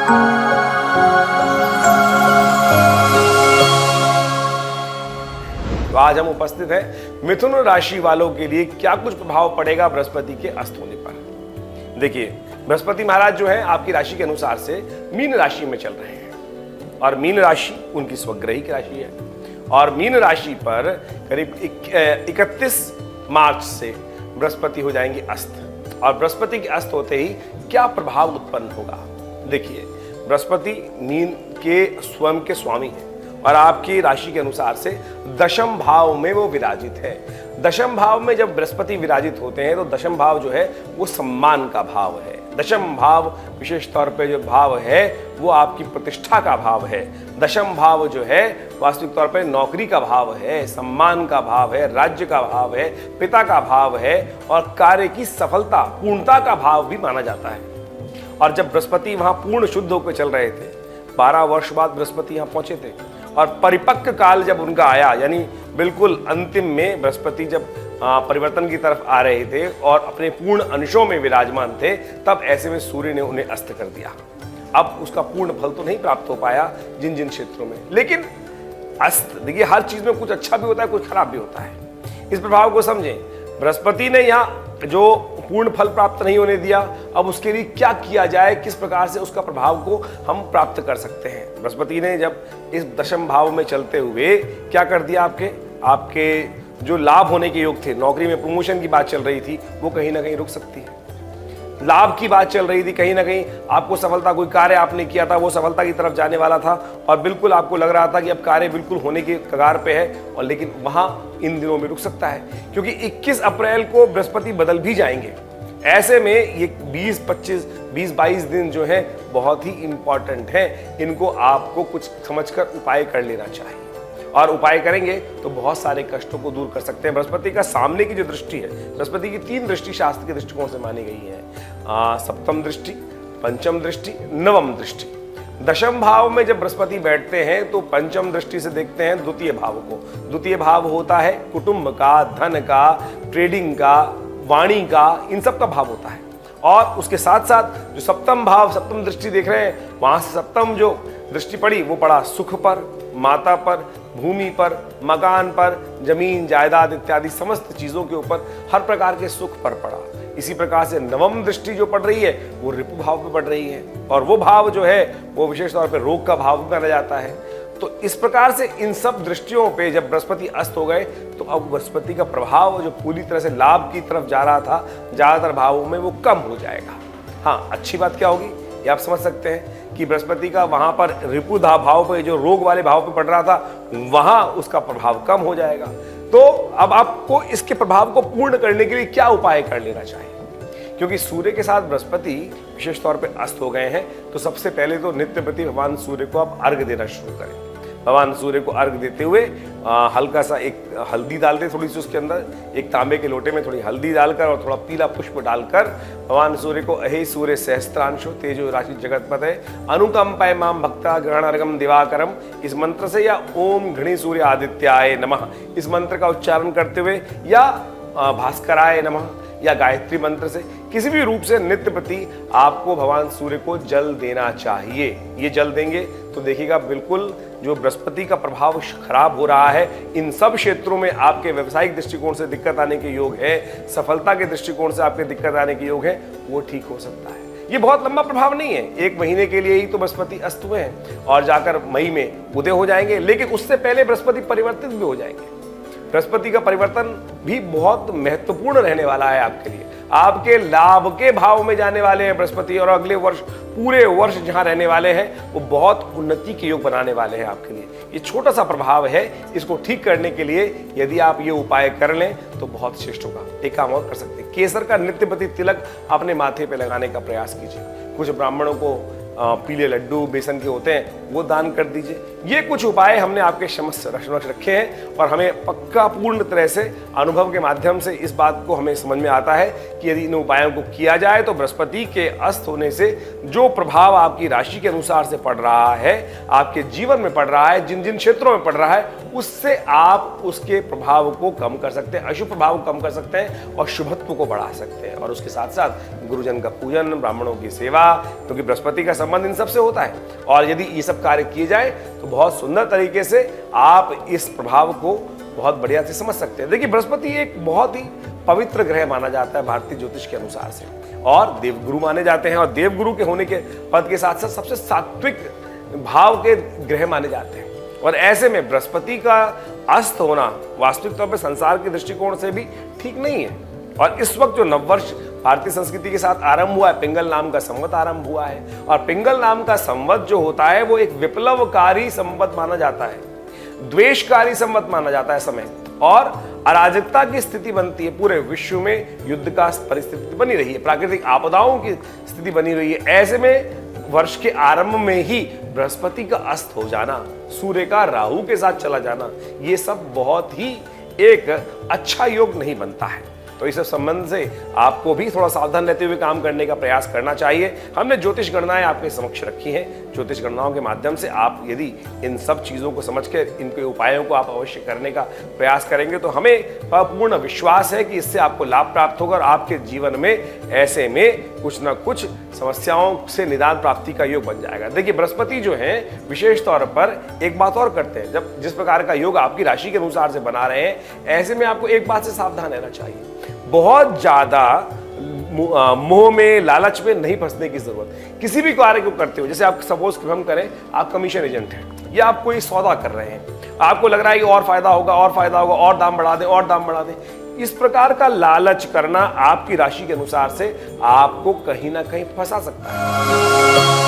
तो आज हम उपस्थित हैं मिथुन राशि वालों के लिए क्या कुछ प्रभाव पड़ेगा बृहस्पति के अस्त होने पर। देखिए, बृहस्पति महाराज जो है आपकी राशि के अनुसार से मीन राशि में चल रहे हैं और मीन राशि उनकी स्वग्रही की राशि है और मीन राशि पर करीब 31 मार्च से बृहस्पति हो जाएंगे अस्त। और बृहस्पति के अस्त होते ही क्या प्रभाव उत्पन्न होगा। देखिए, बृहस्पति मीन के स्वयं के स्वामी है और आपकी राशि के अनुसार से दशम भाव में वो विराजित है। दशम भाव में जब बृहस्पति विराजित होते हैं तो दशम भाव जो है वो सम्मान का भाव है। दशम भाव विशेष तौर पे जो भाव है वो आपकी प्रतिष्ठा का भाव है। दशम भाव जो है वास्तविक तौर पे नौकरी का भाव है, सम्मान का भाव है, राज्य का भाव है, पिता का भाव है और कार्य की सफलता पूर्णता का भाव भी माना जाता है। और जब बृहस्पति वहां पूर्ण शुद्ध होकर चल रहे थे, 12 वर्ष बाद बृहस्पति यहाँ पहुंचे थे और परिपक्व काल जब उनका आया, यानी बिल्कुल अंतिम में बृहस्पति जब परिवर्तन की तरफ आ रहे थे और अपने पूर्ण अंशों में विराजमान थे, तब ऐसे में सूर्य ने उन्हें अस्त कर दिया। अब उसका पूर्ण फल तो नहीं प्राप्त हो पाया जिन जिन क्षेत्रों में, लेकिन अस्त, देखिए हर चीज में कुछ अच्छा भी होता है, कुछ खराब भी होता है। इस प्रभाव को समझें। बृहस्पति ने यहाँ जो पूर्ण फल प्राप्त नहीं होने दिया, अब उसके लिए क्या किया जाए, किस प्रकार से उसका प्रभाव को हम प्राप्त कर सकते हैं। बृहस्पति ने जब इस दशम भाव में चलते हुए क्या कर दिया, आपके जो लाभ होने के योग थे, नौकरी में प्रमोशन की बात चल रही थी, वो कहीं ना कहीं रुक सकती है। लाभ की बात चल रही थी, कहीं ना कहीं आपको सफलता, कोई कार्य आपने किया था वो सफलता की तरफ जाने वाला था और बिल्कुल आपको लग रहा था कि अब कार्य बिल्कुल होने के कगार पे है, और लेकिन वहां इन दिनों में रुक सकता है क्योंकि 21 अप्रैल को बृहस्पति बदल भी जाएंगे। ऐसे में ये 20-22 दिन जो है बहुत ही इंपॉर्टेंट है। इनको आपको कुछ समझकर उपाय कर लेना चाहिए और उपाय करेंगे तो बहुत सारे कष्टों को दूर कर सकते हैं। बृहस्पति का सामने की जो दृष्टि है, बृहस्पति की 3 दृष्टि शास्त्र के दृष्टिकोण से मानी गई है, सप्तम दृष्टि, पंचम दृष्टि, नवम दृष्टि। दशम भाव में जब बृहस्पति बैठते हैं तो पंचम दृष्टि से देखते हैं द्वितीय भाव को। द्वितीय भाव होता है कुटुंब का, धन का, ट्रेडिंग का, वाणी का, इन सब का भाव होता है। और उसके साथ साथ जो सप्तम भाव, सप्तम दृष्टि देख रहे हैं, वहां से सप्तम जो दृष्टि पड़ी वो पड़ा सुख पर, माता पर, भूमि पर, मकान पर, जमीन जायदाद इत्यादि समस्त चीजों के ऊपर, हर प्रकार के सुख पर पड़ा। इसी प्रकार से नवम दृष्टि जो पड़ रही है वो रिपु भाव पे पड़ रही है और वो भाव जो है वो विशेष तौर पे रोग का भाव भी माना जाता है। तो इस प्रकार से इन सब दृष्टियों पे जब बृहस्पति अस्त हो गए तो अब बृहस्पति का प्रभाव जो पूरी तरह से लाभ की तरफ जा रहा था ज्यादातर भावों में वो कम हो जाएगा। हाँ, अच्छी बात क्या होगी ये आप समझ सकते हैं कि बृहस्पति का वहां पर रिपुधा भाव पे जो रोग वाले भाव पे पड़ रहा था वहां उसका प्रभाव कम हो जाएगा। तो अब आपको इसके प्रभाव को पूर्ण करने के लिए क्या उपाय कर लेना चाहिए, क्योंकि सूर्य के साथ बृहस्पति विशेष तौर पे अस्त हो गए हैं। तो सबसे पहले तो नित्य प्रति भगवान सूर्य को आप अर्घ देना शुरू करें। भगवान सूर्य को अर्घ देते हुए हल्का सा एक हल्दी डाल दे, थोड़ी सी उसके अंदर एक तांबे के लोटे में थोड़ी हल्दी डालकर और थोड़ा पीला पुष्प डालकर भगवान सूर्य को अहे सूर्य सहस्त्रांशो तेजो राशि जगतपते अनुकंपय माम भक्ता ग्रहणार्घम दिवाकरम, इस मंत्र से या ओम घृणी सूर्य आदित्याय नमः इस मंत्र का उच्चारण करते हुए या भास्कराय नमः या गायत्री मंत्र से किसी भी रूप से नित्य प्रति आपको भगवान सूर्य को जल देना चाहिए। ये जल देंगे तो देखिएगा बिल्कुल जो बृहस्पति का प्रभाव खराब हो रहा है, इन सब क्षेत्रों में आपके व्यवसायिक दृष्टिकोण से दिक्कत आने के योग है, सफलता के दृष्टिकोण से आपके दिक्कत आने के योग है, वो ठीक हो सकता है। ये बहुत लंबा प्रभाव नहीं है, 1 महीने के लिए ही तो बृहस्पति अस्त हुए हैं और जाकर मई में उदय हो जाएंगे, लेकिन उससे पहले बृहस्पति परिवर्तित भी हो जाएंगे। बृहस्पति का परिवर्तन भी बहुत महत्वपूर्ण रहने वाला है आपके लिए। आपके लाभ के भाव में जाने वाले हैं बृहस्पति और अगले वर्ष पूरे वर्ष जहां रहने वाले हैं वो बहुत उन्नति के योग बनाने वाले हैं आपके लिए। ये छोटा सा प्रभाव है, इसको ठीक करने के लिए यदि आप ये उपाय कर लें तो बहुत श्रेष्ठ होगा। एक काम और कर सकते हैं, केसर का नित्य प्रति तिलक अपने माथे पे लगाने का प्रयास कीजिए। कुछ ब्राह्मणों को पीले लड्डू बेसन के होते हैं वो दान कर दीजिए, ये कुछ उपाय हमने आपके समक्ष रखे हैं और हमें पक्का पूर्ण तरह से अनुभव के माध्यम से इस बात को हमें समझ में आता है कि यदि इन उपायों को किया जाए तो बृहस्पति के अस्त होने से जो प्रभाव आपकी राशि के अनुसार से पड़ रहा है, आपके जीवन में पड़ रहा है, जिन जिन क्षेत्रों में पड़ रहा है, उससे आप उसके प्रभाव को कम कर सकते हैं, अशुभ प्रभाव को कम कर सकते हैं और शुभत्व को बढ़ा सकते हैं। और उसके साथ साथ गुरुजन का पूजन, ब्राह्मणों की सेवा, क्योंकि बृहस्पति का संबंध इन सबसे होता है। और यदि ये सब कार्य किए जाए तो बहुत सुंदर तरीके से आप इस प्रभाव को बहुत बढ़िया से समझ सकते हैं। देखिए, बृहस्पति एक बहुत ही पवित्र ग्रह माना जाता है भारतीय ज्योतिष के अनुसार से, और देवगुरु माने जाते हैं, और देवगुरु के होने के पद के साथ साथ सबसे सात्विक भाव के ग्रह माने जाते हैं। और ऐसे में बृहस्पति का अस्त होना वास्तविक तौर पर संसार के दृष्टिकोण से भी ठीक नहीं है। और इस वक्त जो नववर्ष भारतीय संस्कृति के साथ आरंभ हुआ है, पिंगल नाम का संवत आरंभ हुआ है, और पिंगल नाम का संवत जो होता है वो एक विप्लवकारी संवत माना जाता है, द्वेषकारी संवत माना जाता है समय, और अराजकता की स्थिति बनती है। पूरे विश्व में युद्ध का परिस्थिति बनी रही है, प्राकृतिक आपदाओं की स्थिति बनी रही है। ऐसे में वर्ष के आरंभ में ही बृहस्पति का अस्त हो जाना, सूर्य का राहु के साथ चला जाना, ये सब बहुत ही एक अच्छा योग नहीं बनता है। तो इस संबंध से आपको भी थोड़ा सावधान रहते हुए काम करने का प्रयास करना चाहिए। हमने ज्योतिष गणनाएं आपके समक्ष रखी हैं। ज्योतिष गणनाओं के माध्यम से आप यदि इन सब चीज़ों को समझ के इनके उपायों को आप अवश्य करने का प्रयास करेंगे तो हमें पूर्ण विश्वास है कि इससे आपको लाभ प्राप्त होगा और आपके जीवन में ऐसे में कुछ ना कुछ समस्याओं से निदान प्राप्ति का योग बन जाएगा। देखिए, बृहस्पति जो है विशेष तौर पर एक बात और करते हैं, जब जिस प्रकार का योग आपकी राशि के अनुसार से बना रहे हैं, ऐसे में आपको एक बात से सावधान रहना चाहिए, बहुत ज्यादा मोह में, लालच में नहीं फंसने की जरूरत। किसी भी कार्य को करते हो, जैसे आप सपोज हम करें, आप कमीशन एजेंट हैं या आप कोई सौदा कर रहे हैं, आपको लग रहा है कि और फायदा होगा, और फायदा होगा, और दाम बढ़ा दें, और दाम बढ़ा दें, इस प्रकार का लालच करना आपकी राशि के अनुसार से आपको कहीं ना कहीं फंसा सकता है।